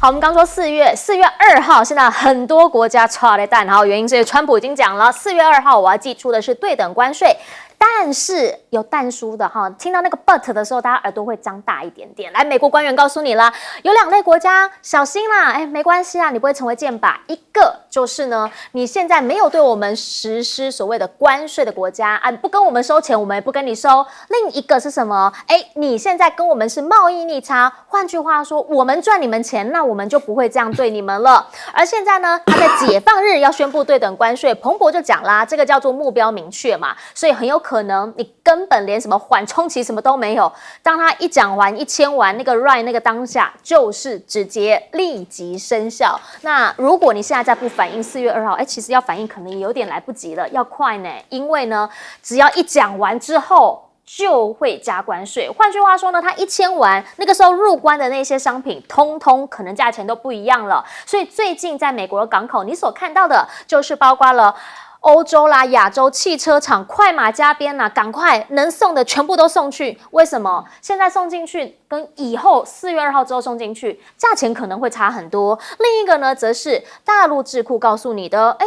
好，我们刚说4月2号，现在很多国家炒了蛋，然后原因是川普已经讲了，4月2号我要寄出的是对等关税。但是有但书的哈，听到那个 but 的时候，大家耳朵会张大一点点。来，美国官员告诉你啦，有2类国家小心啦，没关系啊，你不会成为箭靶。一个就是呢，你现在没有对我们实施所谓的关税的国家啊，不跟我们收钱，我们也不跟你收。另一个是什么？你现在跟我们是贸易逆差，换句话说，我们赚你们钱，那我们就不会这样对你们了。而现在呢，他在解放日要宣布对等关税，彭博就讲啦，这个叫做目标明确嘛，所以很有可能你根本连什么缓冲期什么都没有。当他一讲完一签完那个 right 那个当下，就是直接立即生效。那如果你现在再不反应4月2号，其实要反应可能也有点来不及了，要快呢，因为呢，只要一讲完之后。就会加关税。换句话说呢，它一签完，那个时候入关的那些商品，通通可能价钱都不一样了。所以最近在美国的港口，你所看到的就是包括了欧洲啦、亚洲汽车厂快马加鞭啦，赶快能送的全部都送去。为什么？现在送进去跟以后4月2号之后送进去，价钱可能会差很多。另一个呢，则是大陆智库告诉你的，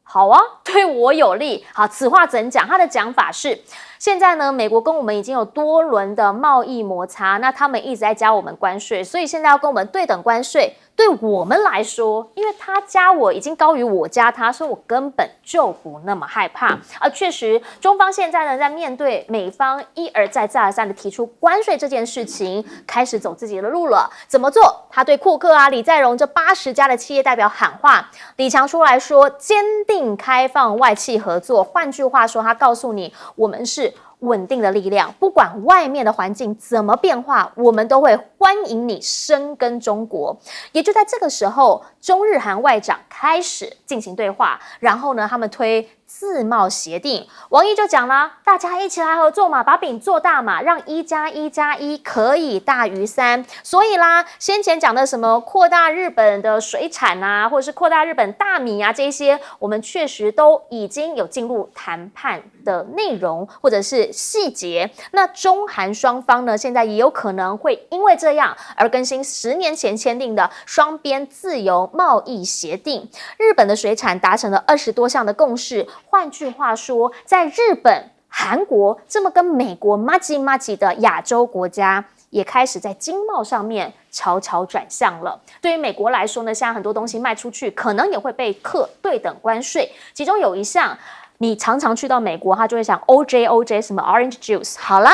好啊，对我有利。好，此话怎讲？他的讲法是，现在呢，美国跟我们已经有多轮的贸易摩擦，那他们一直在加我们关税，所以现在要跟我们对等关税。对我们来说，因为他加我已经高于我加他，所以我根本就不那么害怕。而确实，中方现在呢，在面对美方一而再再而三的提出关税这件事情，开始走自己的路了。怎么做？他对库克啊、李在镕这80家的企业代表喊话，李强出来说坚定开放外企合作。换句话说，他告诉你，我们是稳定的力量，不管外面的环境怎么变化，我们都会欢迎你深耕中国。也就在这个时候，中日韩外长开始进行对话，然后呢，他们推自贸协定。王毅就讲啦，大家一起来合作嘛，把饼做大嘛，让1+1+1可以大于3。所以啦，先前讲的什么扩大日本的水产啊，或者是扩大日本大米啊，这些我们确实都已经有进入谈判的内容或者是细节。那中韩双方呢，现在也有可能会因为这样而更新10年前签订的双边自由贸易协定。日本的水产达成了20多项的共识。换句话说，在日本、韩国这么跟美国麻吉的亚洲国家，也开始在经贸上面悄悄转向了。对于美国来说呢，现在很多东西卖出去，可能也会被课对等关税。其中有一项，你常常去到美国，他就会想 OJ 什么 Orange Juice。好了。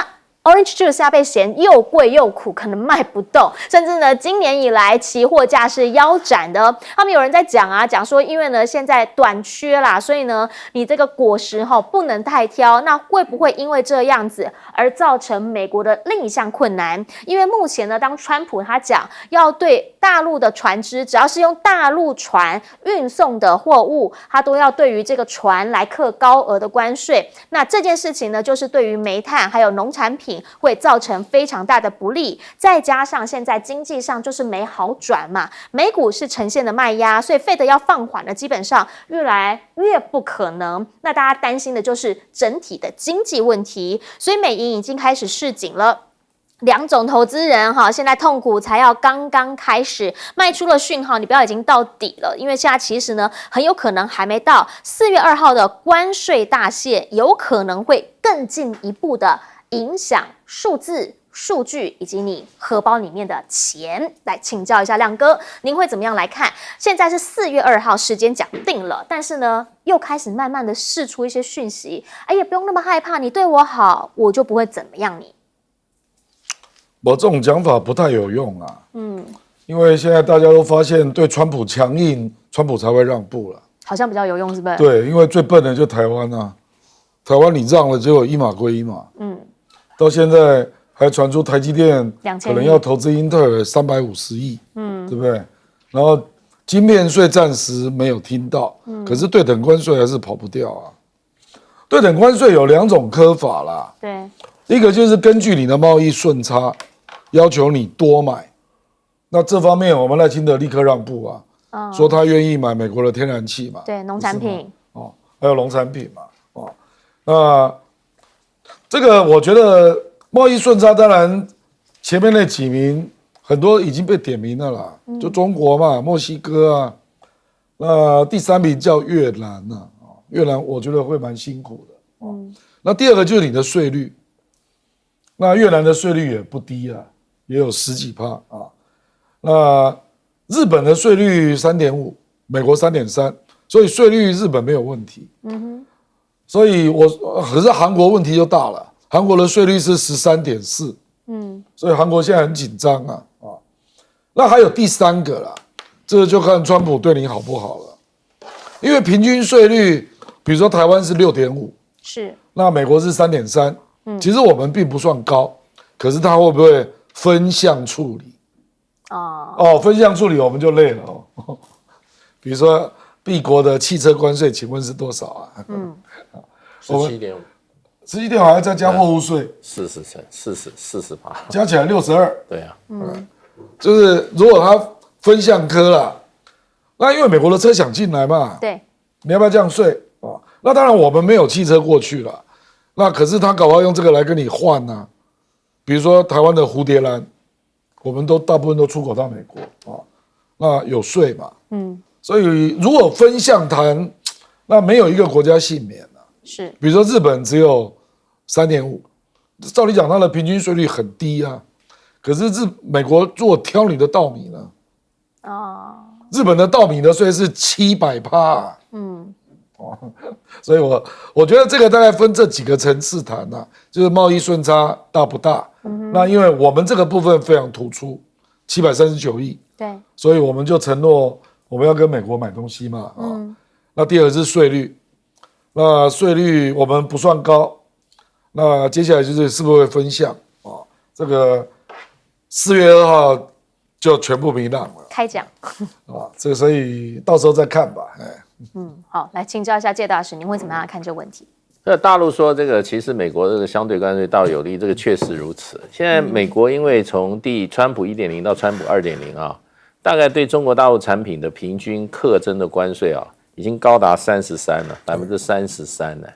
Orange Juice 要被嫌又贵又苦，可能卖不动，甚至呢，今年以来期货价是腰斩的。他们有人在讲说，因为呢现在短缺啦，所以呢你这个果实不能太挑。那会不会因为这样子而造成美国的另一项困难？因为目前呢，当川普他讲要对大陆的船只，只要是用大陆船运送的货物，他都要对于这个船来课高额的关税。那这件事情呢，就是对于煤炭还有农产品会造成非常大的不利，再加上现在经济上就是没好转嘛，美股是呈现的卖压，所以 Fed 要放缓的基本上越来越不可能。那大家担心的就是整体的经济问题，所以美银已经开始示警了。2种投资人现在痛苦才要刚刚开始，卖出了讯号，你不要已经到底了，因为现在其实呢，很有可能还没到4月2号的关税大限，有可能会更进一步的影响数字、数据以及你荷包里面的钱。来请教一下亮哥，您会怎么样来看？现在是4月2号，时间讲定了，但是呢，又开始慢慢的释出一些讯息，也不用那么害怕，你对我好，我就不会怎么样你。我这种讲法不太有用啊，因为现在大家都发现对川普强硬，川普才会让步了，好像比较有用，是不是？对，因为最笨的就台湾啊，台湾你让了，结果一码归一码，到现在还传出台积电可能要投资英特尔350亿，对不对？然后晶片税暂时没有听到，可是对等关税还是跑不掉啊。对等关税有2种科法啦，对，一个就是根据你的贸易顺差，要求你多买。那这方面我们赖清德立刻让步啊，说他愿意买美国的天然气嘛，对，农产品还有农产品嘛，那这个我觉得贸易顺差，当然前面那几名很多已经被点名了啦，就中国嘛，墨西哥啊，那第3名叫越南啊，越南我觉得会蛮辛苦的。那第2个就是你的税率，那越南的税率也不低啊，也有10几%啊。那日本的税率3.5%，美国3.3%，所以税率日本没有问题。所以可是韩国问题就大了，韩国的税率是13.4%。所以韩国现在很紧张啊。那还有第3个啦，这个就看川普对你好不好了。因为平均税率，比如说台湾是6.5%，是，那美国是3.3%，其实我们并不算高，可是它会不会分项处理？分项处理我们就累了哦。比如说 B 国的汽车关税，请问是多少啊17.5%。17.5%还要再加货物税40%，加起来62%。对啊，就是如果它分项科啦，那因为美国的车想进来嘛，对，你要不要降税啊？那当然我们没有汽车过去了，那可是他搞不好用这个来跟你换啊。比如说台湾的蝴蝶兰，我们大部分都出口到美国啊，那有税嘛，所以如果分项谈，那没有一个国家幸免啊。是，比如说日本只有3.5%，照理讲它的平均税率很低啊，可是美国如果挑你的稻米呢？日本的稻米的税是700%啊。所以我觉得这个大概分这几个层次谈啊，就是贸易顺差大不大？那因为我们这个部分非常突出，739亿，对，所以我们就承诺我们要跟美国买东西嘛。那第2个是税率，那税率我们不算高，那接下来是不是会分项啊？这个4月2号就全部明朗了，开讲这个所以到时候再看吧。好，来请教一下介大使，您会怎么样看这个问题？大陆说这个其实美国这个相对关税倒有利，这个确实如此。现在美国因为从川普1.0到川普2.0啊，大概对中国大陆产品的平均课征的关税啊，已经高达33%了，33%了。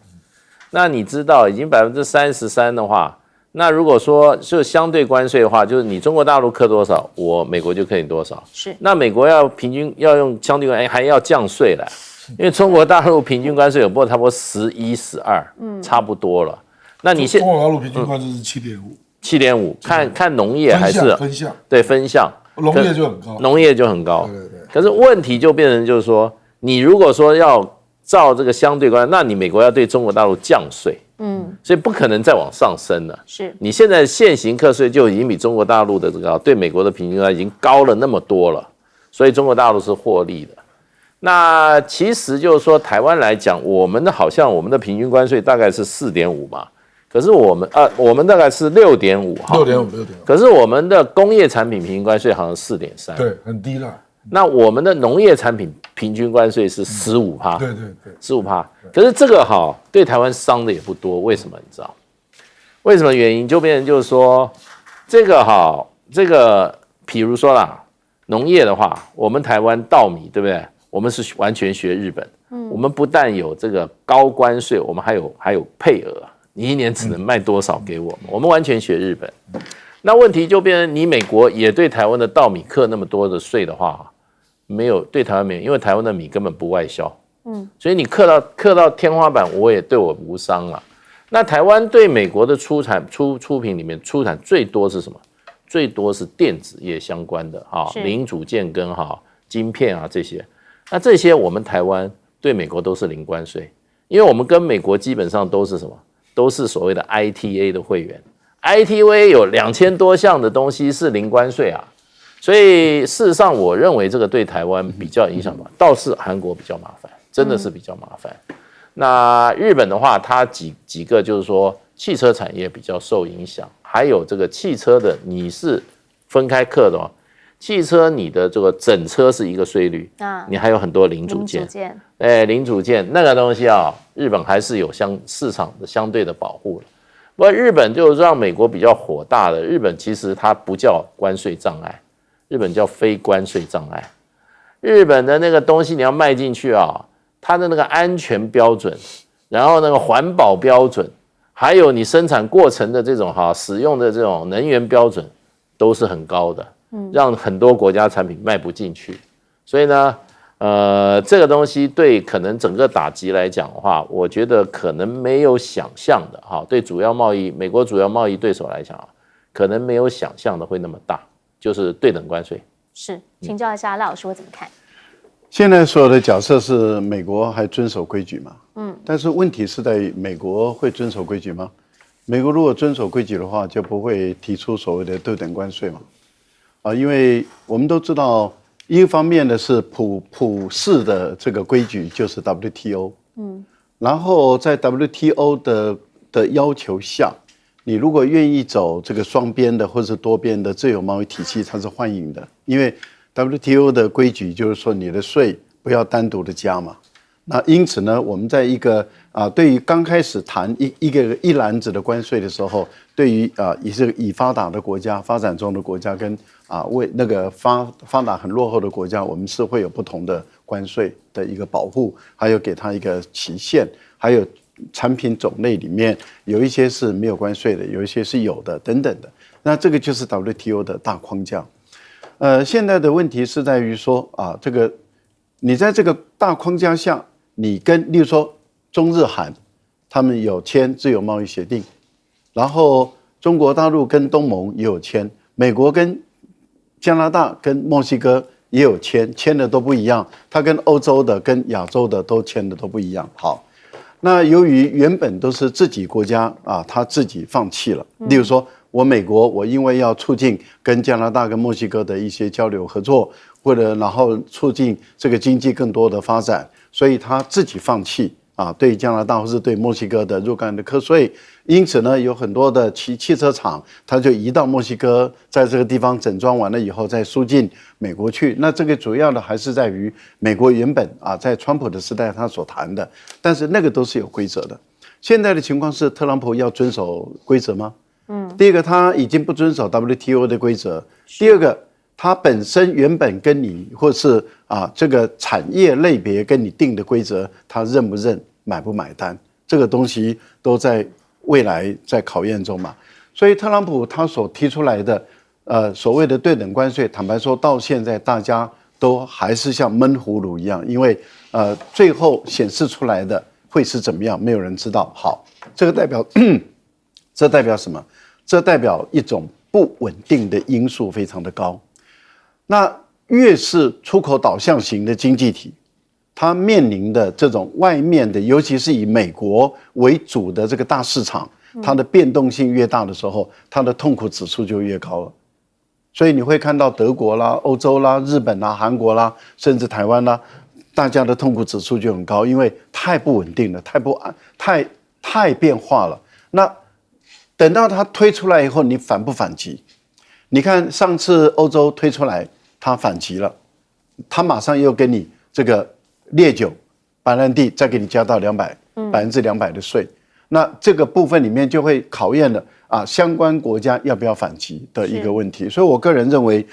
那你知道已经33%的话，那如果说就相对关税的话，就是你中国大陆课多少，美国就课你多少。是。那美国要平均要用相对关税，还要降税了。因为中国大陆平均关税有差不多11、12，差不多了。那你中国大陆平均关税是7.5，看农业还是分项？对，分项，农业就很高，农业就很高。对。可是问题就变成就是说，你如果说要照这个相对关税，那你美国要对中国大陆降税，所以不可能再往上升了。是，你现在现行课税就已经比中国大陆的这个对美国的平均关税已经高了那么多了，所以中国大陆是获利的。那其实就是说，台湾来讲，我们的平均关税大概是4.5嘛，可是我们大概是6.5哈，6.5，可是我们的工业产品平均关税好像4.3，对，很低了。那我们的农业产品平均关税是15%，对，15%。可是这个对台湾伤的也不多，为什么？你知道？为什么原因？就变成就是说，这个比如说啦，农业的话，我们台湾稻米，对不对？我们是完全学日本，我们不但有这个高关税，我们还有配额，你1年只能卖多少给我们，我们完全学日本。那问题就变成你美国也对台湾的稻米课那么多的税的话，没有对台湾没有，因为台湾的米根本不外销，所以你课到天花板，我也对我无伤了。那台湾对美国的出品里面出产最多是什么？最多是电子业相关的零组件跟晶片啊这些。那这些我们台湾对美国都是零关税，因为我们跟美国基本上都是什么？都是所谓的 ITA 的会员 ，ITA 有2000多项的东西是零关税啊，所以事实上我认为这个对台湾比较影响吧，倒是韩国比较麻烦，真的是比较麻烦。那日本的话，它几个就是说汽车产业比较受影响，还有这个汽车的你是分开课的哦。汽车你的这个整车是一个税率，你还有很多零组件，零组件那个东西日本还是有市场的相对的保护了。不过日本就让美国比较火大的，日本其实它不叫关税障碍，日本叫非关税障碍。日本的那个东西你要卖进去它的那个安全标准，然后那个环保标准，还有你生产过程的这种使用的这种能源标准都是很高的。让很多国家产品卖不进去。所以呢，这个东西对可能整个打击来讲的话，我觉得可能没有想象的哈，对美国主要贸易对手来讲啊，可能没有想象的会那么大，就是对等关税。是，请教一下赖老师会怎么看？现在所有的假设是美国还遵守规矩嘛？但是问题是在于美国会遵守规矩吗？美国如果遵守规矩的话，就不会提出所谓的对等关税嘛？因为我们都知道，一方面的是普世的这个规矩就是 WTO，然后在 WTO 的要求下，你如果愿意走这个双边的或是多边的自由贸易体系，它是欢迎的，因为 WTO 的规矩就是说你的税不要单独的加嘛。那因此呢，我们在一个对于刚开始谈一篮子的关税的时候，对于以发达的国家、发展中的国家跟为那个发达很落后的国家，我们是会有不同的关税的一个保护，还有给它一个期限，还有产品种类里面有一些是没有关税的，有一些是有的等等的。那这个就是 WTO 的大框架。现在的问题是在于说这个你在这个大框架下，你例如说中日韩，他们有签自由贸易协定，然后中国大陆跟东盟也有签，美国跟加拿大跟墨西哥也有签的都不一样，它跟欧洲的跟亚洲的都签的都不一样。好，那由于原本都是自己国家他自己放弃了，例如说美国，我因为要促进跟加拿大跟墨西哥的一些交流合作，或者然后促进这个经济更多的发展，所以他自己放弃对加拿大或是对墨西哥的若干的课税，因此呢，有很多的汽车厂，他就移到墨西哥，在这个地方整装完了以后再输进美国去。那这个主要的还是在于美国原本在川普的时代他所谈的，但是那个都是有规则的。现在的情况是，特朗普要遵守规则吗？第一个，他已经不遵守 WTO 的规则；第二个，他本身原本跟你或是这个产业类别跟你定的规则，他认不认、买不买单，这个东西都在未来在考验中嘛。所以特朗普他所提出来的所谓的对等关税，坦白说到现在大家都还是像闷葫芦一样，因为最后显示出来的会是怎么样，没有人知道。好，这代表什么？这代表一种不稳定的因素非常的高。那越是出口导向型的经济体，它面临的这种外面的，尤其是以美国为主的这个大市场，它的变动性越大的时候，它的痛苦指数就越高了。所以你会看到德国啦、欧洲啦、日本啦、韩国啦，甚至台湾啦，大家的痛苦指数就很高，因为太不稳定了，太变化了。那等到它推出来以后，你反不反击？你看上次欧洲推出来，它反击了，它马上又给你这个烈酒、白兰地再给你加到200%的税。那这个部分里面就会考验了相关国家要不要反击的一个问题。所以我个人认为，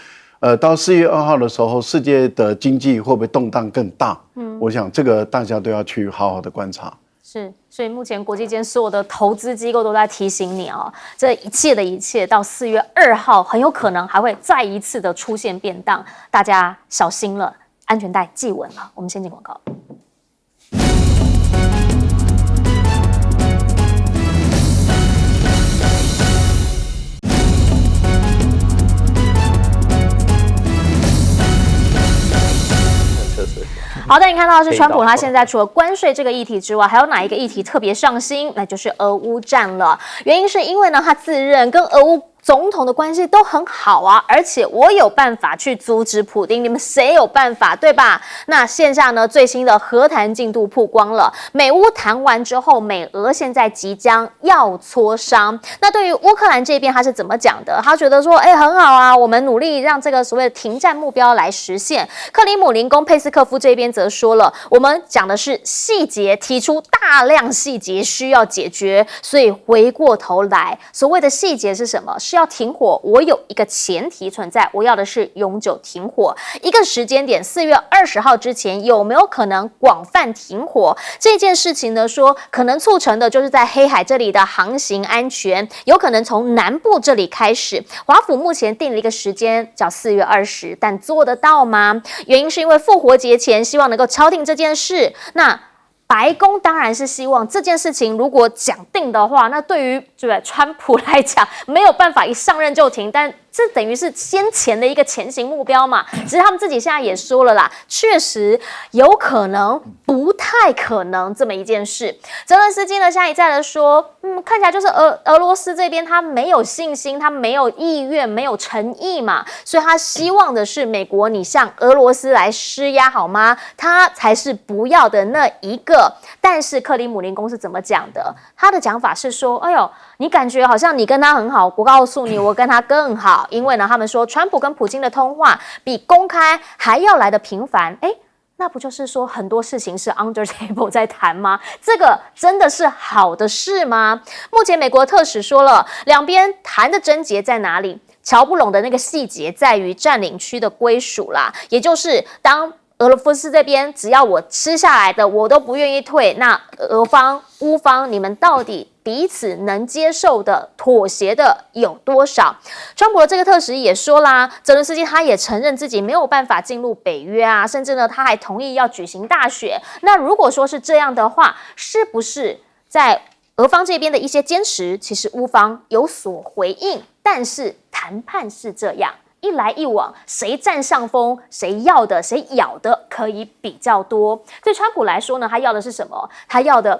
到4月2号的时候，世界的经济会不会动荡更大？我想这个大家都要去好好的观察。是，所以目前国际间所有的投资机构都在提醒你这一切到4月2号很有可能还会再一次的出现变动，大家小心了，安全带系稳了。我们先进广告。好的，你看到的是川普，他现在除了关税这个议题之外，还有哪一个议题特别上心？那就是俄乌战了。原因是因为呢，他自认跟俄乌总统的关系都很好而且我有办法去阻止普丁，你们谁有办法，对吧？那线下呢，最新的和谈进度曝光了，美乌谈完之后，美俄现在即将要磋商。那对于乌克兰这边，他是怎么讲的？他觉得说，很好我们努力让这个所谓的停战目标来实现。克里姆林宫佩斯科夫这边则说了，我们讲的是细节，提出大量细节需要解决，所以回过头来，所谓的细节是什么？是是要停火，我有一个前提存在，我要的是永久停火。一个时间点，4月20号之前有没有可能广泛停火？这件事情呢，说可能促成的就是在黑海这里的航行安全，有可能从南部这里开始。华府目前定了一个时间叫4月20，但做得到吗？原因是因为复活节前希望能够敲定这件事。那白宫当然是希望这件事情如果讲定的话，那对于川普来讲没有办法一上任就停，但这等于是先前的一个前行目标嘛。只是他们自己现在也说了啦，确实有可能不太可能这么一件事。泽伦斯基呢，现在一再的说，看起来就是俄罗斯这边他没有信心，他没有意愿，没有诚意嘛，所以他希望的是美国你向俄罗斯来施压好吗？他才是不要的那一个。但是克里姆林宫是怎么讲的？他的讲法是说，哎呦，你感觉好像你跟他很好，我告诉你，我跟他更好。因为呢，他们说川普跟普京的通话比公开还要来得频繁。那不就是说很多事情是 under table 在谈吗？这个真的是好的事吗？目前美国特使说了，两边谈的症结在哪里？瞧不拢的那个细节在于占领区的归属啦，也就是当俄罗斯这边只要我吃下来的，我都不愿意退。那俄方、乌方，你们到底彼此能接受的、妥协的有多少？川普的这个特使也说啦，泽伦斯基他也承认自己没有办法进入北约啊，甚至呢他还同意要举行大选。那如果说是这样的话，是不是在俄方这边的一些坚持，其实乌方有所回应？但是谈判是这样。一来一往，谁占上风，谁要的、谁咬的可以比较多。对川普来说呢，他要的是什么？他要的，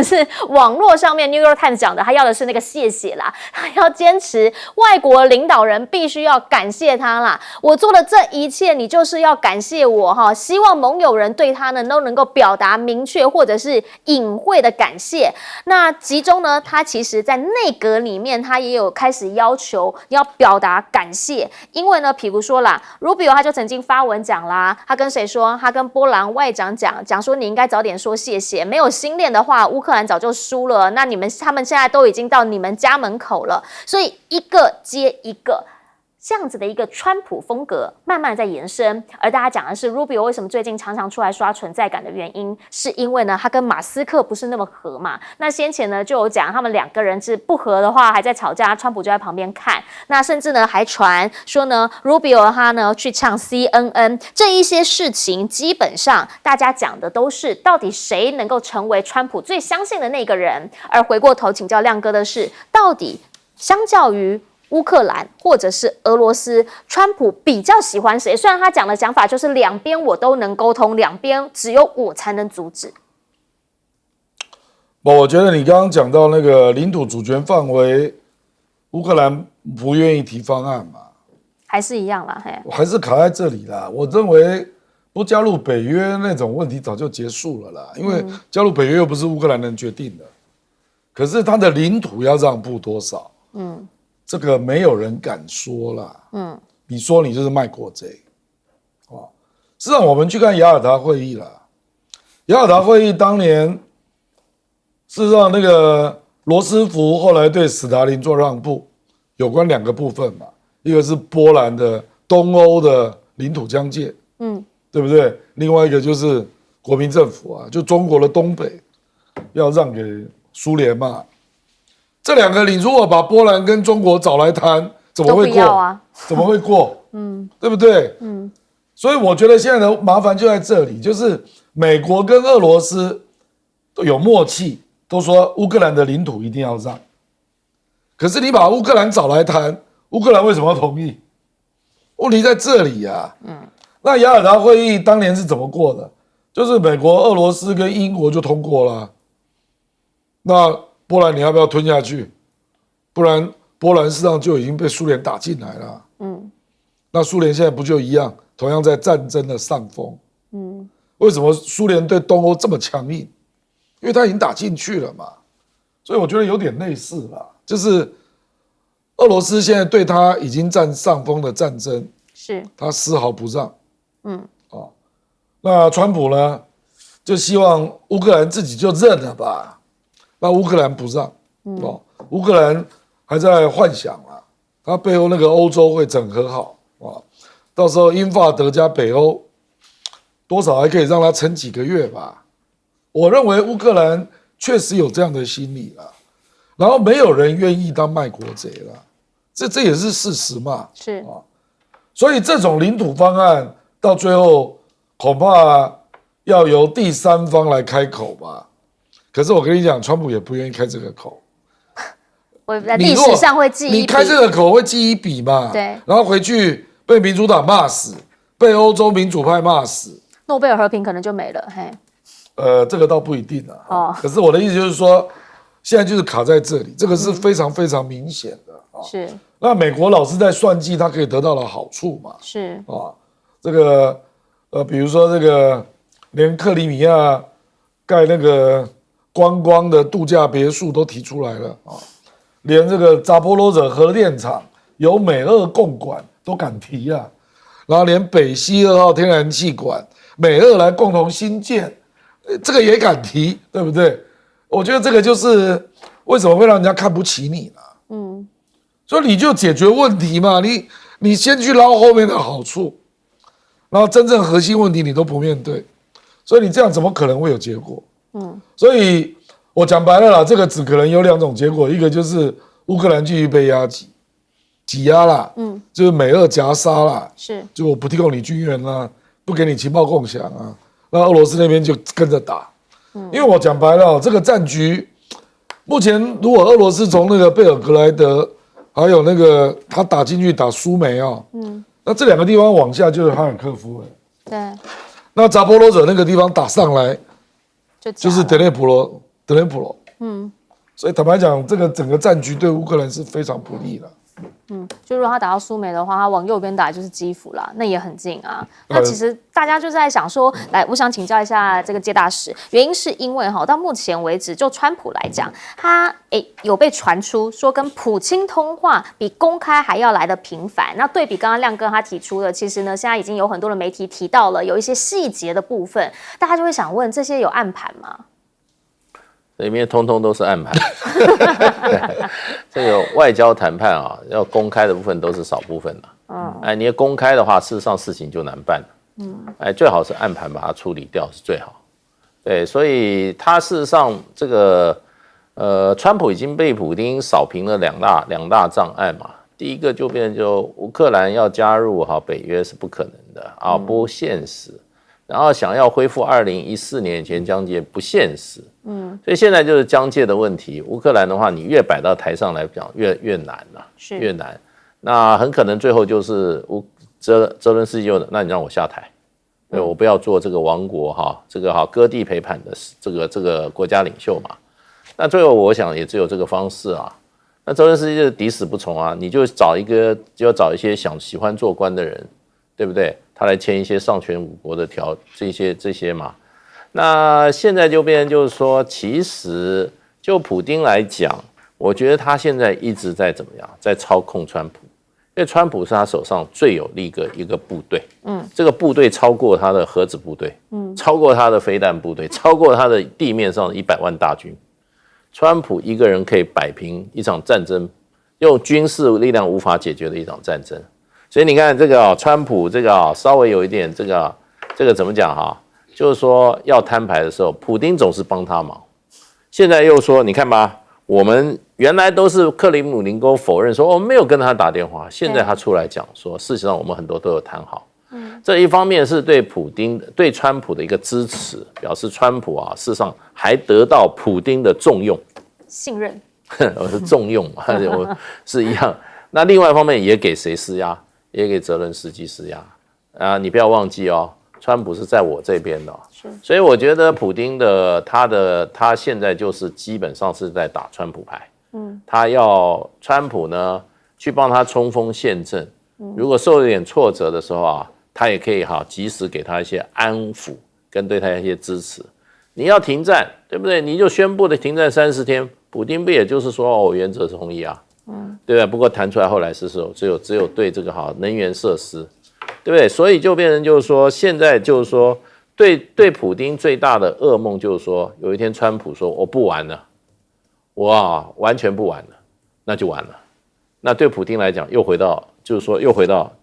是网络上面 New York Times 讲的，他要的是那个谢谢啦。他要坚持外国领导人必须要感谢他啦。我做的这一切，你就是要感谢我哈。希望盟友人对他呢都能够表达明确或者是隐晦的感谢。那其中呢，他其实在内阁里面，他也有开始要求要表达感谢。因为呢，比如说啦 ，Rubio 他就曾经发文讲啦，他跟谁说？他跟波兰外长讲说，你应该早点说谢谢。没有心链的话，乌克兰早就输了。那他们现在都已经到你们家门口了，所以一个接一个。这样子的一个川普风格慢慢在延伸，而大家讲的是 Rubio 为什么最近常常出来刷存在感的原因，是因为呢他跟马斯克不是那么合嘛。那先前呢就有讲他们两个人是不合的话还在吵架，川普就在旁边看。那甚至呢还传说呢 Rubio 他呢去唱 CNN， 这一些事情基本上大家讲的都是到底谁能够成为川普最相信的那个人。而回过头请教亮哥的是，到底相较于乌克兰或者是俄罗斯，川普比较喜欢谁？虽然他讲的讲法就是两边我都能沟通，两边只有我才能阻止。我觉得你刚刚讲到那个领土主权范围，乌克兰不愿意提方案嘛，还是一样啦，我还是卡在这里啦。我认为不加入北约那种问题早就结束了啦，因为加入北约又不是乌克兰能决定的，可是他的领土要让步多少？这个没有人敢说啦。你说你就是卖国贼，事实上我们去看雅尔达会议啦，雅尔达会议当年，事实上那个罗斯福后来对斯大林做让步，有关两个部分嘛，一个是波兰的东欧的领土疆界，对不对？另外一个就是国民政府啊，就中国的东北要让给苏联嘛。这两个，你如果把波兰跟中国找来谈，怎么会过？怎么会过？对不对？所以我觉得现在的麻烦就在这里，就是美国跟俄罗斯都有默契，都说乌克兰的领土一定要让。可是你把乌克兰找来谈，乌克兰为什么要同意？问题在这里啊。那雅尔达会议当年是怎么过的？就是美国、俄罗斯跟英国就通过了。那波兰你要不要吞下去？不然波兰事实上就已经被苏联打进来了。那苏联现在不就一样，同样在战争的上风。为什么苏联对东欧这么强硬？因为他已经打进去了嘛。所以我觉得有点类似啦，就是俄罗斯现在对他已经占上风的战争，是他丝毫不让。那川普呢，就希望乌克兰自己就认了吧。那乌克兰不让，乌克兰还在幻想啦，他背后那个欧洲会整合好啊，到时候英法德加北欧多少还可以让他撑几个月吧。我认为乌克兰确实有这样的心理了，然后没有人愿意当卖国贼了，这也是事实嘛。是啊，所以这种领土方案到最后恐怕要由第三方来开口吧。可是我跟你讲，川普也不愿意开这个口。我在历史上会记一笔，你开这个口会记一笔嘛？对，然后回去被民主党骂死，被欧洲民主派骂死，诺贝尔和平可能就没了。嘿，这个倒不一定啊。哦，可是我的意思就是说，现在就是卡在这里，这个是非常非常明显的啊。是。那美国老是在算计，他可以得到的好处嘛？是啊，这个比如说这个连克里米亚盖那个观光的度假别墅都提出来了啊。连这个扎波罗热核电厂由美俄共管都敢提啊，然后连北溪2号天然气管美俄来共同兴建，这个也敢提，对不对？我觉得这个就是为什么会让人家看不起你呢？所以你就解决问题嘛，你先去捞后面的好处，然后真正核心问题你都不面对，所以你这样怎么可能会有结果？所以我讲白了啦，这个只可能有2种结果，一个就是乌克兰继续被挤压啦，就是美俄夹杀啦，是，就我不提供你军援啦，不给你情报共享啊，那俄罗斯那边就跟着打，因为我讲白了，这个战局目前如果俄罗斯从那个贝尔格莱德还有那个他打进去打苏梅啊，那这2个地方往下就是哈尔科夫了，对，那扎波罗热那个地方打上来就是德涅普罗。所以坦白讲，这个整个战局对乌克兰是非常不利的。就如果他打到苏梅的话，他往右边打就是基辅啦，那也很近啊。那其实大家就在想说，来，我想请教一下这个介大使，原因是因为到目前为止，就川普来讲，他有被传出说跟普京通话比公开还要来得频繁。那对比刚刚亮哥他提出的，其实呢，现在已经有很多的媒体提到了有一些细节的部分，大家就会想问，这些有暗盘吗？里面通通都是暗盘，这个外交谈判啊，要公开的部分都是少部分的。你要公开的话，事实上事情就难办了。最好是暗盘把它处理掉是最好。对，所以他事实上这个川普已经被普丁扫平了两大障碍嘛。第一个就变成就乌克兰要加入北约是不可能的啊，不现实。然后想要恢复2014年以前疆界不现实，所以现在就是疆界的问题。乌克兰的话，你越摆到台上来讲，越难了，越难。那很可能最后就是泽伦斯基就那你让我下台，对我不要做这个亡国这个割地赔款的这个国家领袖嘛。那最后我想也只有这个方式啊。那泽伦斯基就是抵死不从啊，你就找一些喜欢做官的人，对不对？他来签一些丧权辱国的这些嘛，那现在就变成就是说，其实就普丁来讲，我觉得他现在一直在怎么样，在操控川普，因为川普是他手上最有力的一个部队，这个部队超过他的核子部队，超过他的飞弹部队，超过他的地面上的100万大军，川普一个人可以摆平一场战争，用军事力量无法解决的一场战争。所以你看这个川普这个稍微有一点这个怎么讲就是说要摊牌的时候，普丁总是帮他忙。现在又说你看吧，我们原来都是克里姆林宫否认说我们没有跟他打电话，现在他出来讲说，事实上我们很多都有谈好。这一方面是对川普的一个支持，表示川普事实上还得到普丁的重用、信任。我是重用嘛，是一样。那另外一方面也给谁施压？也给泽伦斯基施压啊！你不要忘记川普是在我这边的，所以我觉得普丁他现在就是基本上是在打川普牌，他要川普呢去帮他冲锋陷阵，如果受一点挫折的时候他也可以及时给他一些安抚，跟对他一些支持。你要停战，对不对？你就宣布的停战30天，普丁不也就是说我原则同意对不对？不过谈出来后来是说只有对这个能源设施，对不对？所以就变成就是说，现在就是说对普丁最大的噩梦就是说，有一天川普说我不玩了，我完全不玩了，那就完了。那对普丁来讲，又回到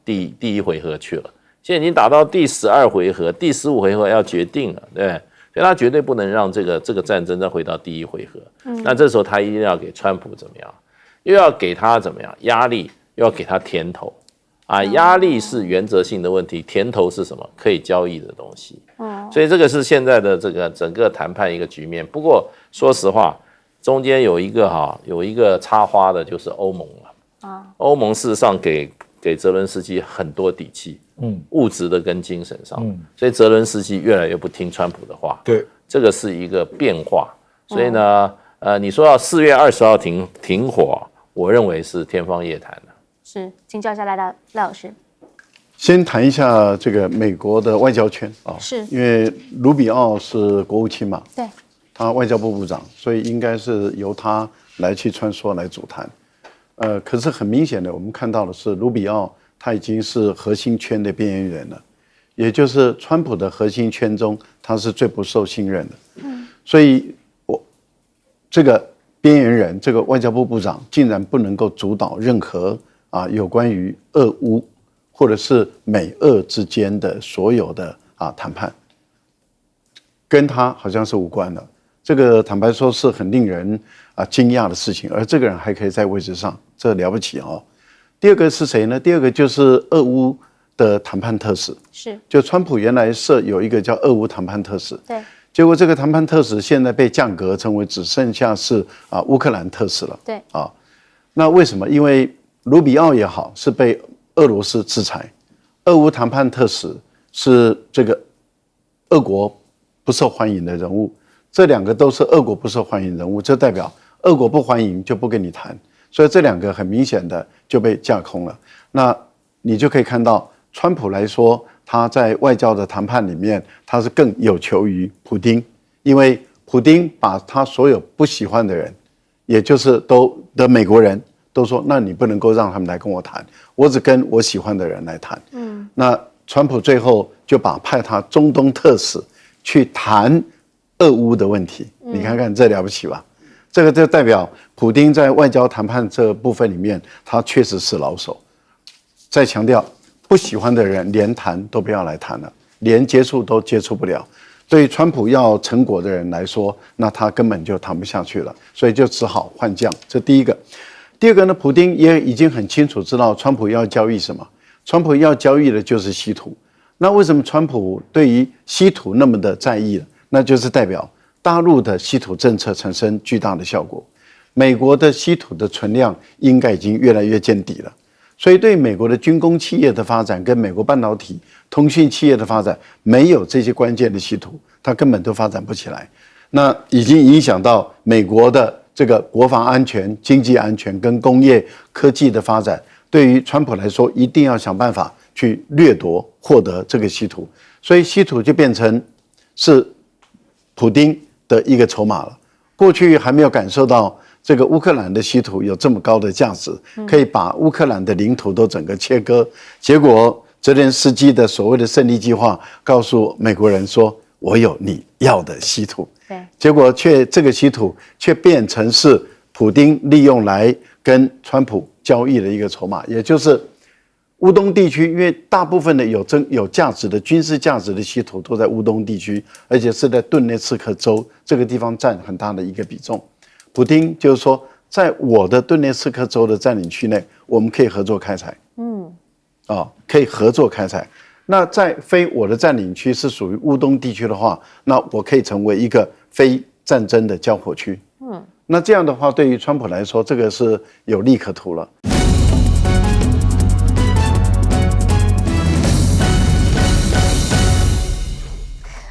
第一回合去了。现在已经打到第12回合，第15回合要决定了，对，所以他绝对不能让这个战争再回到第一回合。那这时候他一定要给川普怎么样？又要给他怎么样压力，又要给他甜头啊！压力是原则性的问题，甜头是什么？可以交易的东西。所以这个是现在的这个整个谈判一个局面。不过说实话，中间有一个插花的，就是欧盟了。欧盟事实上给泽伦斯基很多底气，物质的跟精神上，所以泽伦斯基越来越不听川普的话。对，这个是一个变化。所以呢，你说要4月20号停火，我认为是天方夜谭的。是，请教一下赖老师。先谈一下这个美国的外交圈啊，是因为卢比奥是国务卿嘛，对，他外交部部长，所以应该是由他来去穿梭来主谈。可是很明显的，我们看到的是卢比奥他已经是核心圈的边缘人了，也就是川普的核心圈中，他是最不受信任的。所以这个边缘人，这个外交部部长竟然不能够主导任何有关于俄乌或者是美俄之间的所有的谈判，跟他好像是无关的。这个坦白说是很令人惊讶的事情，而这个人还可以在位置上，这了不起哦。第二个是谁呢？第二个就是俄乌的谈判特使，是，就川普原来有一个叫俄乌谈判特使，对，结果这个谈判特使现在被降格，成为只剩下是乌克兰特使了，对，那为什么？因为卢比奥也好是被俄罗斯制裁，俄乌谈判特使是这个俄国不受欢迎的人物，这两个都是俄国不受欢迎人物，这代表俄国不欢迎就不跟你谈，所以这两个很明显的就被架空了。那你就可以看到，川普来说，他在外交的谈判里面，他是更有求于普丁，因为普丁把他所有不喜欢的人，也就是的美国人都说，那你不能够让他们来跟我谈，我只跟我喜欢的人来谈。那川普最后就派他中东特使去谈俄乌的问题，你看看这了不起吧？这个就代表普丁在外交谈判这部分里面，他确实是老手。再强调，不喜欢的人连谈都不要来谈了，连接触都接触不了。对于川普要成果的人来说，那他根本就谈不下去了，所以就只好换将。这第一个。第二个呢，普丁也已经很清楚知道川普要交易什么，川普要交易的就是稀土。那为什么川普对于稀土那么的在意呢？那就是代表大陆的稀土政策产生巨大的效果，美国的稀土的存量应该已经越来越见底了。所以对美国的军工企业的发展跟美国半导体、通讯企业的发展，没有这些关键的稀土，它根本都发展不起来。那已经影响到美国的这个国防安全、经济安全跟工业科技的发展。对于川普来说，一定要想办法去掠夺、获得这个稀土，所以稀土就变成是普丁的一个筹码了。过去还没有感受到这个乌克兰的稀土有这么高的价值，可以把乌克兰的领土都整个切割。结果泽连斯基的所谓的胜利计划告诉美国人说：“我有你要的稀土。”结果这个稀土却变成是普丁利用来跟川普交易的一个筹码，也就是乌东地区，因为大部分的有价值的军事价值的稀土都在乌东地区，而且是在顿涅茨克州这个地方占很大的一个比重。普丁就是说，在我的顿涅茨克州的占领区内，我们可以合作开采，可以合作开采。那在非我的占领区是属于乌东地区的话，那我可以成为一个非战争的交火区。那这样的话，对于川普来说，这个是有利可图了。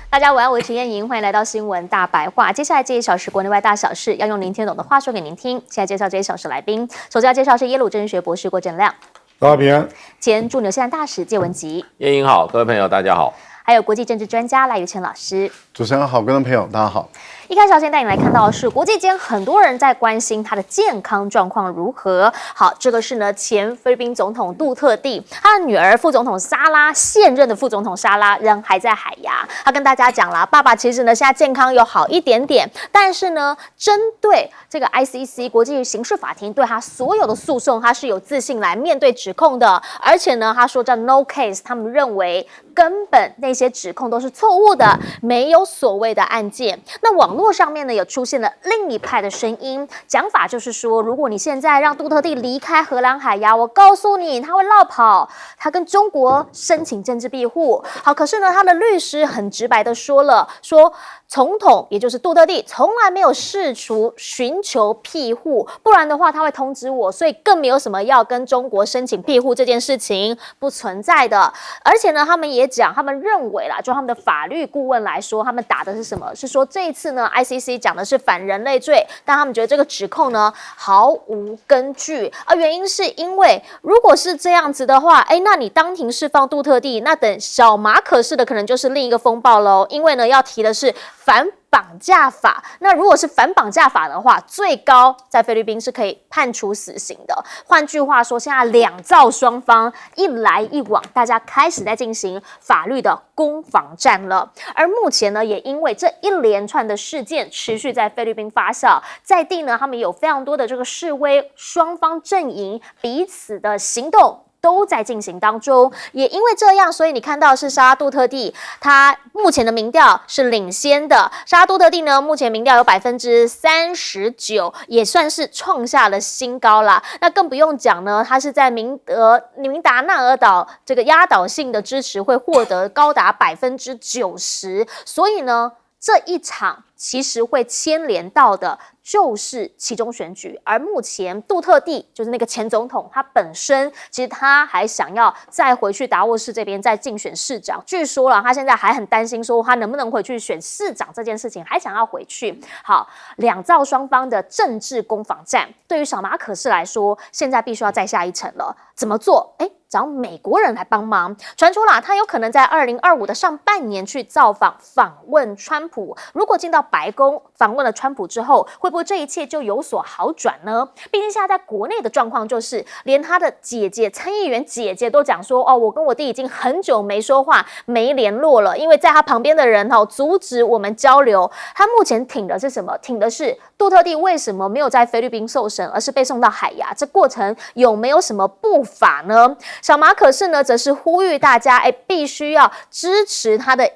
大家晚安，我是陈燕莹，欢迎来到新闻大白话。接下来这1小时国内外大小事，要用您听懂的话说给您听。现在介绍这1小时来宾，首先要介绍是耶鲁政治学博士郭正亮，大家平安。前驻纽西兰大使谢文吉，燕莹好，各位朋友大家好。还有国际政治专家赖宇谦老师。主持人好，观众朋友大家好。一开始要先带你来看到的是，国际间很多人在关心他的健康状况如何。好，这个是呢前菲律宾总统杜特地，他的女儿副总统莎拉，现任的副总统莎拉人还在海牙。他跟大家讲啦，爸爸其实呢现在健康有好一点点，但是呢，针对这个 ICC 国际刑事法庭对他所有的诉讼，他是有自信来面对指控的。而且呢，他说叫 no case， 他们认为根本那些指控都是错误的，没有所谓的案件。那网络上面呢，也出现了另一派的声音，讲法就是说，如果你现在让杜特地离开荷兰海牙，我告诉你，他会落跑，他跟中国申请政治庇护。好，可是呢，他的律师很直白的说了，说总统也就是杜特地从来没有试图寻求庇护，不然的话他会通知我，所以更没有什么要跟中国申请庇护这件事情不存在的。而且呢，他们也讲，他们认为啦，就他们的法律顾问来说，他们打的是什么？是说这一次呢 ，ICC 讲的是反人类罪，但他们觉得这个指控呢毫无根据。原因是因为如果是这样子的话，那你当庭释放杜特地，那等小马可仕的可能就是另一个风暴喽。因为呢，要提的是反绑架法，那如果是反绑架法的话，最高在菲律宾是可以判处死刑的。换句话说，现在两造双方一来一往，大家开始在进行法律的攻防战了。而目前呢，也因为这一连串的事件持续在菲律宾发酵，在地呢，他们有非常多的这个示威，双方阵营彼此的行动都在进行当中，也因为这样，所以你看到是莎拉杜特地，他目前的民调是领先的。莎拉杜特地呢，目前民调有39%，也算是创下了新高啦。那更不用讲呢，他是在明达纳尔岛这个压倒性的支持会获得高达90%，所以呢，这一场其实会牵连到的就是期中选举，而目前杜特地就是那个前总统，他本身其实他还想要再回去达沃市这边再竞选市长，据说了他现在还很担心说他能不能回去选市长这件事情，还想要回去。好，两造双方的政治攻防战，对于小马可仕来说，现在必须要再下一层了。怎么做？找美国人来帮忙。传出啦，他有可能在2025的上半年去造访访问川普。如果进到白宫访问了川普之后，会不会这一切就有所好转呢？毕竟现在在国内的状况就是，连他的姐姐参议员姐姐都讲说，我跟我弟已经很久没说话、没联络了，因为在他旁边的人阻止我们交流。他目前挺的是什么？挺的是杜特地为什么没有在菲律宾受审，而是被送到海牙？这过程有没有什么不法呢？小马可仕呢，则是呼吁大家，必须要支持他的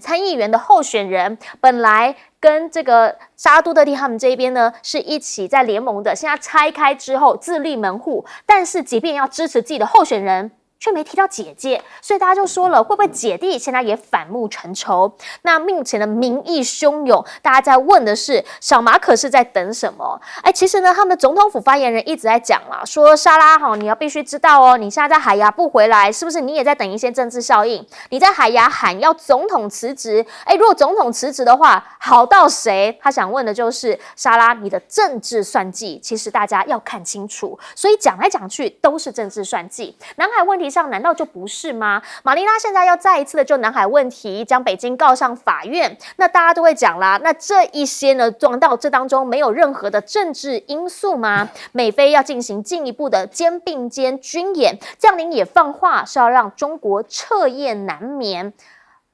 参议员的候选人。本来跟这个莎拉杜特地他们这边呢是一起在联盟的，现在拆开之后自立门户，但是即便要支持自己的候选人，却没提到姐姐，所以大家就说了，会不会姐弟现在也反目成仇？那目前的民意汹涌，大家在问的是小马可仕在等什么？其实呢，他们的总统府发言人一直在讲啦，说莎拉你要必须知道哦，你现在在海牙不回来，是不是你也在等一些政治效应？你在海牙喊要总统辞职，如果总统辞职的话，好到谁？他想问的就是莎拉，你的政治算计，其实大家要看清楚。所以讲来讲去都是政治算计。南海问题上难道就不是吗？马尼拉现在要再一次的就南海问题将北京告上法院，那大家都会讲啦，那这一些呢，撞到这当中没有任何的政治因素吗？美菲要进行进一步的肩并肩军演，将领也放话是要让中国彻夜难眠。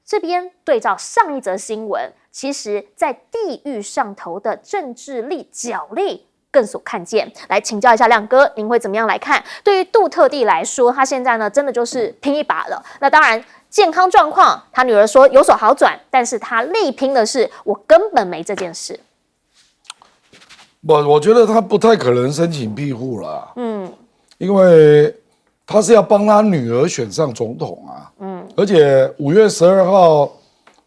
这边对照上一则新闻，其实在地狱上头的政治力角力更所看见。来请教一下亮哥，您会怎么样来看？对于杜特地来说，他现在呢真的就是拼一把了。那当然健康状况，他女儿说有所好转，但是他力拼的是我根本没这件事。我觉得他不太可能申请庇护啦，因为他是要帮他女儿选上总统啊，而且5月12号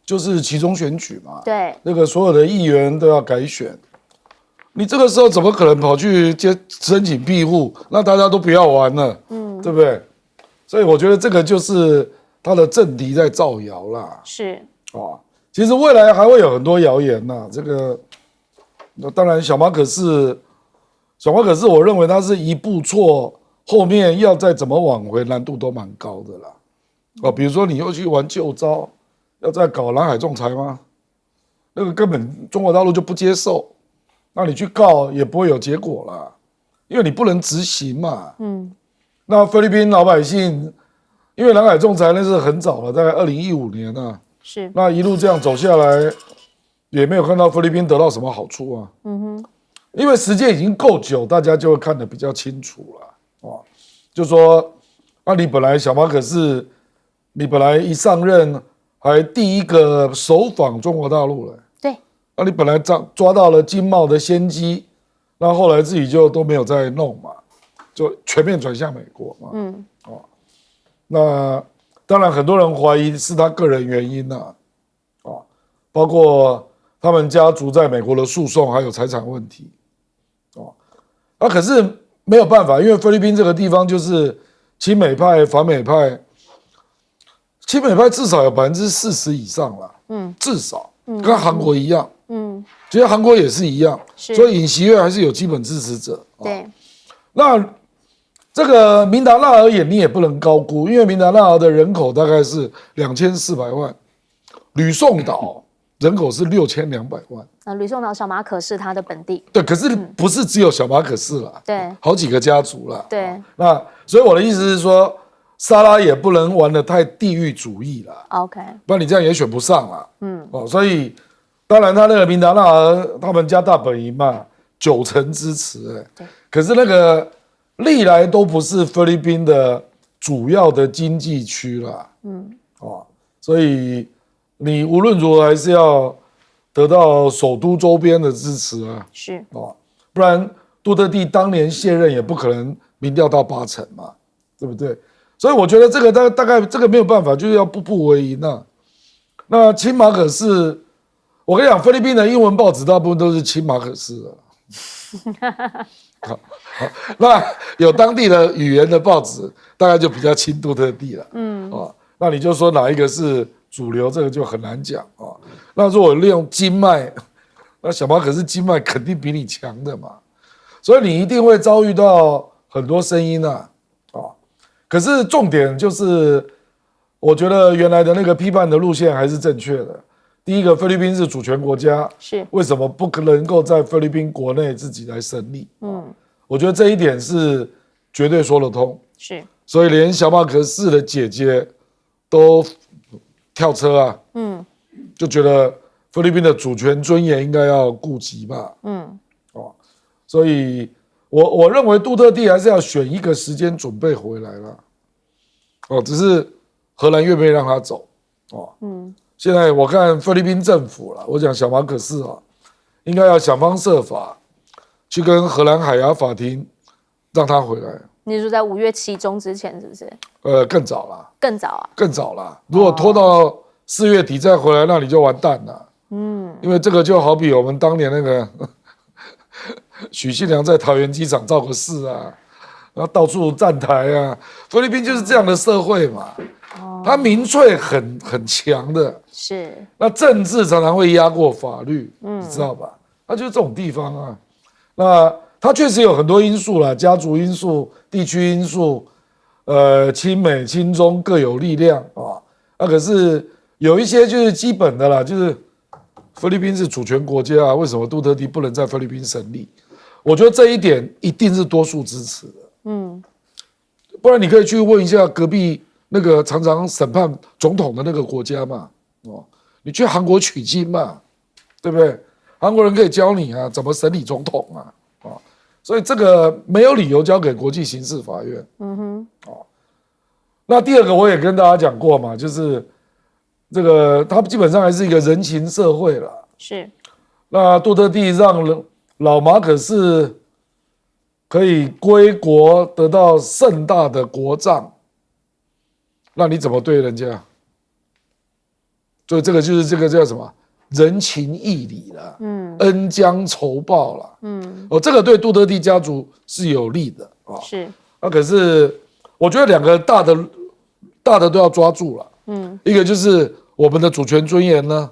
就是期中选举嘛，对，那个所有的议员都要改选。你这个时候怎么可能跑去申请庇护？那大家都不要玩了，对不对？所以我觉得这个就是他的政敌在造谣啦。是其实未来还会有很多谣言呐。这个，那当然小马可仕，我认为他是一步错，后面要再怎么挽回难度都蛮高的啦。比如说你又去玩旧招，要再搞南海仲裁吗？那个根本中国大陆就不接受，那你去告也不会有结果啦，因为你不能执行嘛。那菲律宾老百姓，因为南海仲裁那是很早了，大概2015年啊，是那一路这样走下来，也没有看到菲律宾得到什么好处啊。因为时间已经够久，大家就会看得比较清楚了。就说，你本来小马可仕，你本来一上任还第一个首访中国大陆了。对。你本来抓到了经贸的先机，那后来自己就都没有再弄嘛，就全面转向美国嘛。那当然很多人怀疑是他个人原因呐，包括他们家族在美国的诉讼还有财产问题。可是没有办法，因为菲律宾这个地方就是亲美派、反美派，亲美派至少有40%以上了，至少跟韩国一样，其实韩国也是一样，所以尹锡悦还是有基本支持者。对，那这个明达纳尔也你也不能高估，因为明达纳尔的人口大概是2400万，吕宋岛人口是6200万。吕宋岛小马可仕他的本地。对，可是不是只有小马可仕啦，对，好几个家族啦。对，那所以我的意思是说，沙拉也不能玩得太地域主义啦。OK， 不然你这样也选不上啦。所以当然他那个明达纳尔他们家大本营嘛，9成支持对，可是那个历来都不是菲律宾的主要的经济区啦。所以你无论如何还是要得到首都周边的支持啊，是不然杜特地当年卸任也不可能民调到8成嘛，对不对？所以我觉得这个大概这个没有办法，就是要步步为营啊。那亲马可仕，我跟你讲，菲律宾的英文报纸大部分都是亲马可仕的。好，那有当地的语言的报纸，大概就比较亲杜特地了。那你就说哪一个是主流，这个就很难讲啊。那如果利用经脉，那小马可仕经脉肯定比你强的嘛，所以你一定会遭遇到很多声音啊。可是重点就是，我觉得原来的那个批判的路线还是正确的。第一个，菲律宾是主权国家，是为什么不可能够在菲律宾国内自己来审理？我觉得这一点是绝对说得通。是，所以连小马可仕的姐姐都跳车啊，就觉得菲律宾的主权尊严应该要顾及吧，所以我认为杜特地还是要选一个时间准备回来了，只是荷兰愿不愿意让他走，现在我看菲律宾政府了，我讲小马可仕应该要想方设法去跟荷兰海牙法庭让他回来。你是说在5月期中之前是不是？更早啦，更早啊，更早啦。如果拖到4月底再回来，那你就完蛋了。因为这个就好比我们当年那个许信良在桃园机场造个势啊，然后到处站台啊，菲律宾就是这样的社会嘛。他民粹很强的，是。那政治常常会压过法律，你知道吧？他就是这种地方啊。那它确实有很多因素啦，家族因素、地区因素，亲美、亲中各有力量啊。可是有一些就是基本的啦，就是菲律宾是主权国家啊，为什么杜特地不能在菲律宾审理？我觉得这一点一定是多数支持的。不然你可以去问一下隔壁那个常常审判总统的那个国家嘛，你去韩国取经嘛，对不对？韩国人可以教你啊，怎么审理总统啊。所以这个没有理由交给国际刑事法院。那第二个我也跟大家讲过嘛，就是这个它基本上还是一个人情社会啦。是。那杜特地让老马可仕可以归国，得到盛大的国葬，那你怎么对人家？所以这个就是这个叫什么？人情义理了，恩将仇报了，这个对杜特地家族是有利的啊。是，可是我觉得两个大的都要抓住了，一个就是我们的主权尊严呢，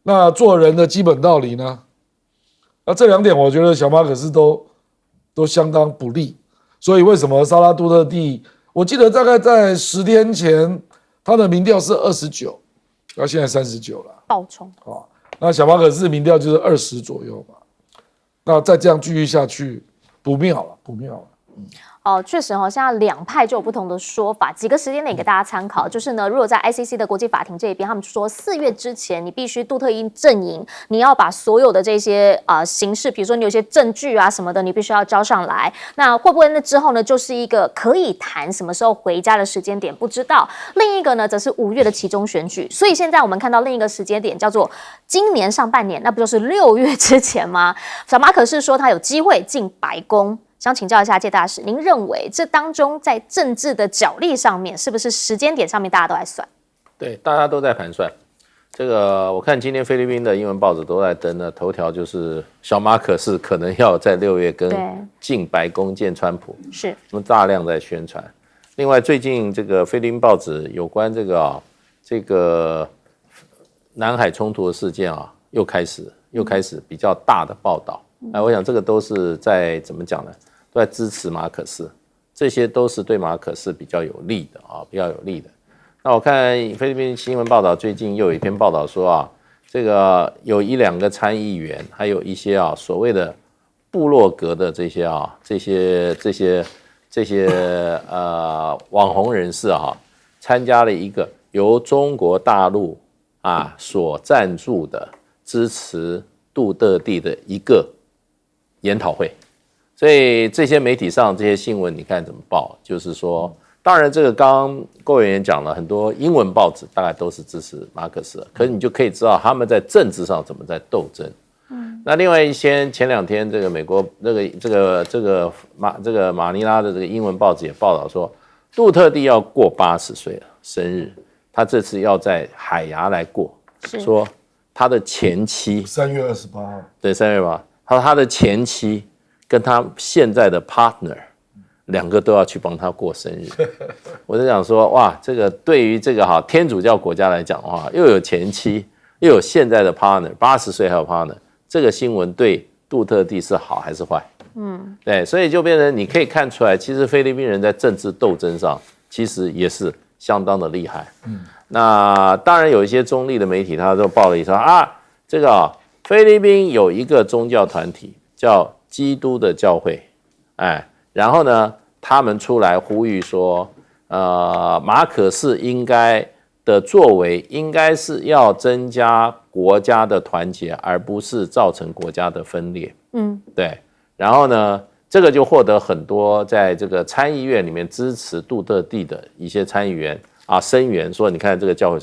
那做人的基本道理呢，那这两点我觉得小马可仕都相当不利，所以为什么沙拉杜特地，我记得大概在10天前，他的民调是29。到现在39了，爆冲那小马可仕民调就是20左右嘛，那再这样继续下去，不妙了。哦，确实哦，现在两派就有不同的说法，几个时间点给大家参考。就是呢，如果在 ICC 的国际法庭这一边，他们说4月之前，你必须杜特伊阵营，你要把所有的这些形式，比如说你有些证据啊什么的，你必须要交上来。那会不会那之后呢，就是一个可以谈什么时候回家的时间点？不知道。另一个呢，则是5月的期中选举。所以现在我们看到另一个时间点叫做今年上半年，那不就是6月之前吗？小马可仕说他有机会进白宫。想请教一下介大使，您认为这当中在政治的角力上面，是不是时间点上面大家都在算？对，大家都在盘算。这个我看今天菲律宾的英文报纸都在登的头条，就是小马可仕可能要在6月跟进白宫见川普，是，那么大量在宣传。另外，最近这个菲律宾报纸有关这个南海冲突的事件啊，又开始比较大的报道。我想这个都是在怎么讲呢？都在支持马可仕，这些都是对马可仕比较有利的啊，比较有利的。那我看菲律宾新闻报道，最近又有一篇报道说啊，这个有1-2个参议员，还有一些所谓的部落格的这些网红人士参加了一个由中国大陆所赞助的支持杜特地的一个研讨会。所以这些媒体上这些新闻你看怎么报，就是说当然这个刚刚郭委员讲了很多英文报纸大概都是支持马可仕，可是你就可以知道他们在政治上怎么在斗争。那另外一些前2天这个美国马尼拉的这个英文报纸也报道说，杜特地要过80岁了生日，他这次要在海牙来过，说他的前妻3月28号，对，3月8号，他的前妻跟他现在的 partner 2个都要去帮他过生日。我就想说，哇，这个对于这个天主教国家来讲的话，又有前妻，又有现在的 partner，80岁还有 partner， 这个新闻对杜特地是好还是坏？对，所以就变成你可以看出来，其实菲律宾人在政治斗争上其实也是相当的厉害。那当然有一些中立的媒体，他都报了一说这个菲律宾有一个宗教团体叫基督的教会，然后呢，他们出来呼吁说，马可仕应该的作为应该是要增加国家的团结，而不是造成国家的分裂。对。然后呢，这个就获得很多在这个参议院里面支持杜特地的一些参议员声援说，你看这个教会，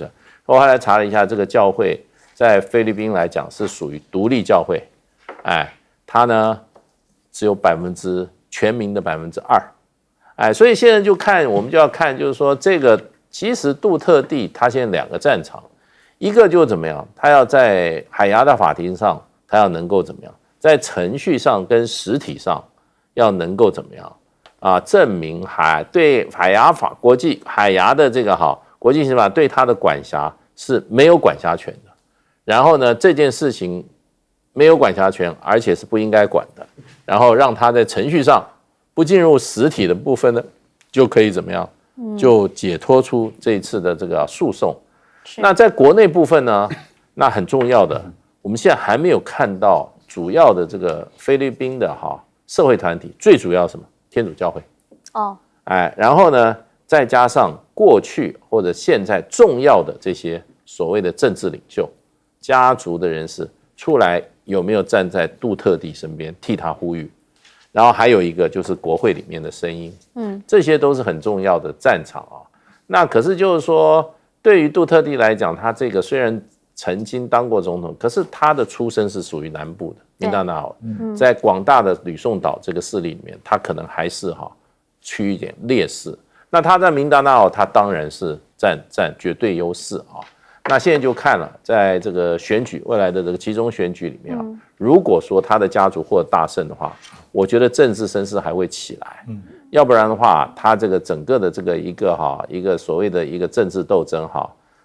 我后来查了一下，这个教会在菲律宾来讲是属于独立教会，它呢只有全民的2%，所以现在我们就要看，就是说这个其实杜特地他现在2个战场，一个就怎么样，他要在海牙的法庭上，他要能够怎么样，在程序上跟实体上要能够怎么样证明对海牙的这个国际刑法对他的管辖是没有管辖权的，然后呢这件事情没有管辖权，而且是不应该管的，然后让他在程序上不进入实体的部分呢，就可以怎么样，就解脱出这一次的这个诉讼。那在国内部分呢，那很重要的，我们现在还没有看到主要的这个菲律宾的社会团体，最主要什么？天主教会。然后呢，再加上过去或者现在重要的这些所谓的政治领袖、家族的人士出来，有没有站在杜特地身边替他呼吁？然后还有一个就是国会里面的声音，这些都是很重要的战场那可是就是说，对于杜特地来讲，他这个虽然曾经当过总统，可是他的出身是属于南部的民达纳奥，在广大的吕宋岛这个势力里面，他可能还是趋一点劣势。那他在民达纳奥，他当然是占绝对优势那现在就看了，在这个选举未来的这个期中选举里面如果说他的家族获得大胜的话，我觉得政治声势还会起来。要不然的话，他这个整个的这个一个所谓的一个政治斗争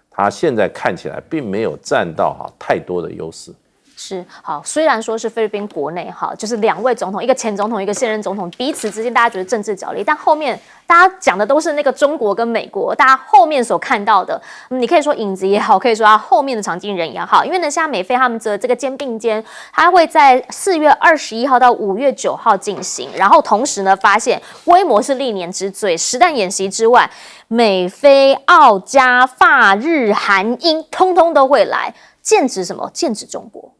他现在看起来并没有占到太多的优势。是好，虽然说是菲律宾国内哈，就是2位总统，一个前总统，一个现任总统，彼此之间大家觉得政治角力，但后面大家讲的都是那个中国跟美国，大家后面所看到的，你可以说影子也好，可以说他后面的藏镜人也好，因为呢，现在美菲他们的这个肩并肩，它会在4月21号到5月9号进行，然后同时呢，发现规模是历年之最，实弹演习之外，美菲、澳、加、法、日、韩、英，通通都会来，剑指什么？剑指中国。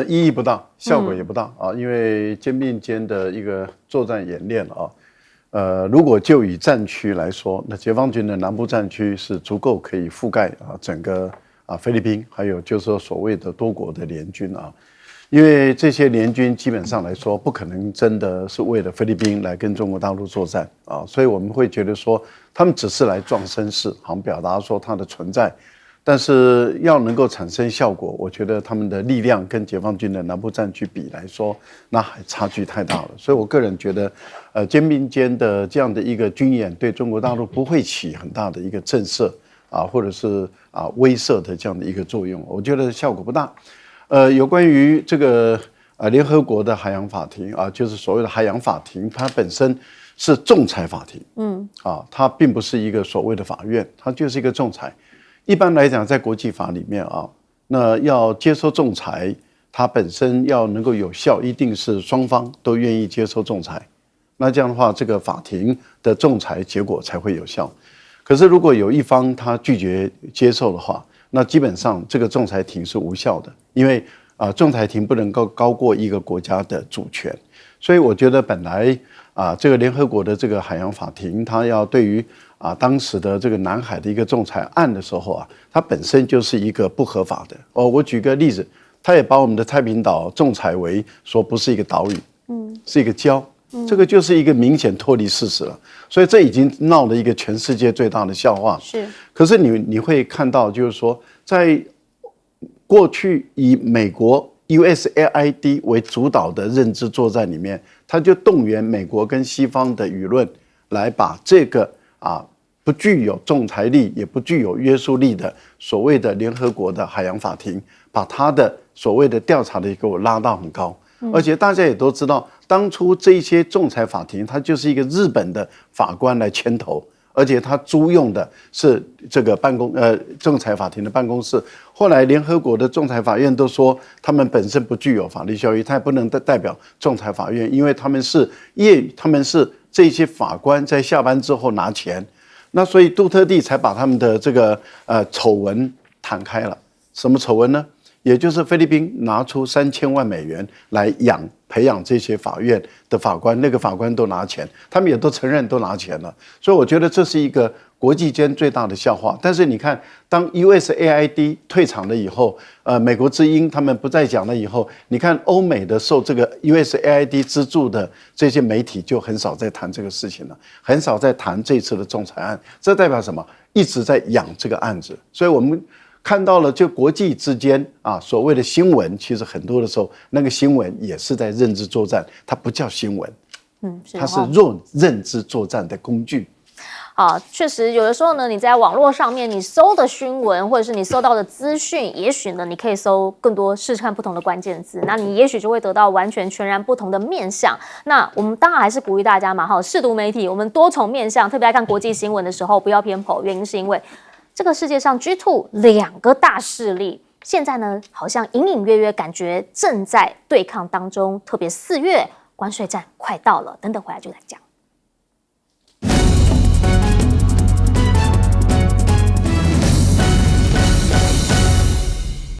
意义不大，效果也不大啊，因为肩并肩的一个作战演练啊，如果就以战区来说，那解放军的南部战区是足够可以覆盖整个菲律宾，还有就是说所谓的多国的联军啊，因为这些联军基本上来说不可能真的是为了菲律宾来跟中国大陆作战啊，所以我们会觉得说他们只是来壮声势，好像表达说它的存在。但是要能够产生效果，我觉得他们的力量跟解放军的南部战区比来说，那还差距太大了。所以我个人觉得，肩并肩的这样的一个军演，对中国大陆不会起很大的一个震慑或者是威慑的这样的一个作用。我觉得效果不大。有关于这个联合国的海洋法庭就是所谓的海洋法庭，它本身是仲裁法庭，它并不是一个所谓的法院，它就是一个仲裁。一般来讲，在国际法里面那要接受仲裁，它本身要能够有效，一定是双方都愿意接受仲裁。那这样的话，这个法庭的仲裁结果才会有效。可是如果有一方他拒绝接受的话，那基本上这个仲裁庭是无效的，因为仲裁庭不能够高过一个国家的主权。所以我觉得本来这个联合国的这个海洋法庭，它要对于当时的这个南海的一个仲裁案的时候它本身就是一个不合法的。我举个例子，他也把我们的太平岛仲裁为说不是一个岛屿，是一个礁，这个就是一个明显脱离事实了。所以这已经闹了一个全世界最大的笑话。是，可是你会看到，就是说，在过去以美国 USAID 为主导的认知作战里面，他就动员美国跟西方的舆论来把这个不具有仲裁力也不具有约束力的所谓的联合国的海洋法庭，把它的所谓的调查的给我拉到很高。而且大家也都知道，当初这些仲裁法庭它就是一个日本的法官来牵头，而且他租用的是这个仲裁法庭的办公室。后来联合国的仲裁法院都说他们本身不具有法律效力，他也不能代表仲裁法院，因为他们是这些法官在下班之后拿钱。那所以杜特地才把他们的这个丑闻摊开了。什么丑闻呢？也就是菲律宾拿出3000万美元来培养这些法院的法官，那个法官都拿钱，他们也都承认都拿钱了。所以我觉得这是一个国际间最大的笑话。但是你看，当 USAID 退场了以后，美国之音他们不再讲了以后，你看欧美的受这个 USAID 资助的这些媒体就很少在谈这个事情了，很少在谈这次的仲裁案。这代表什么？一直在养这个案子。所以我们看到了，就国际之间所谓的新闻，其实很多的时候，那个新闻也是在认知作战，它不叫新闻，它是认知作战的工具。确实有的时候呢，你在网络上面你搜的新闻，或者是你搜到的资讯，也许呢你可以搜更多试看不同的关键字，那你也许就会得到完全全然不同的面向。那我们当然还是鼓励大家嘛，试读媒体，我们多重面向，特别在看国际新闻的时候不要偏颇，原因是因为这个世界上 G2 2个大势力，现在呢好像隐隐约约感觉正在对抗当中，特别4月关税战快到了，等等回来就来讲。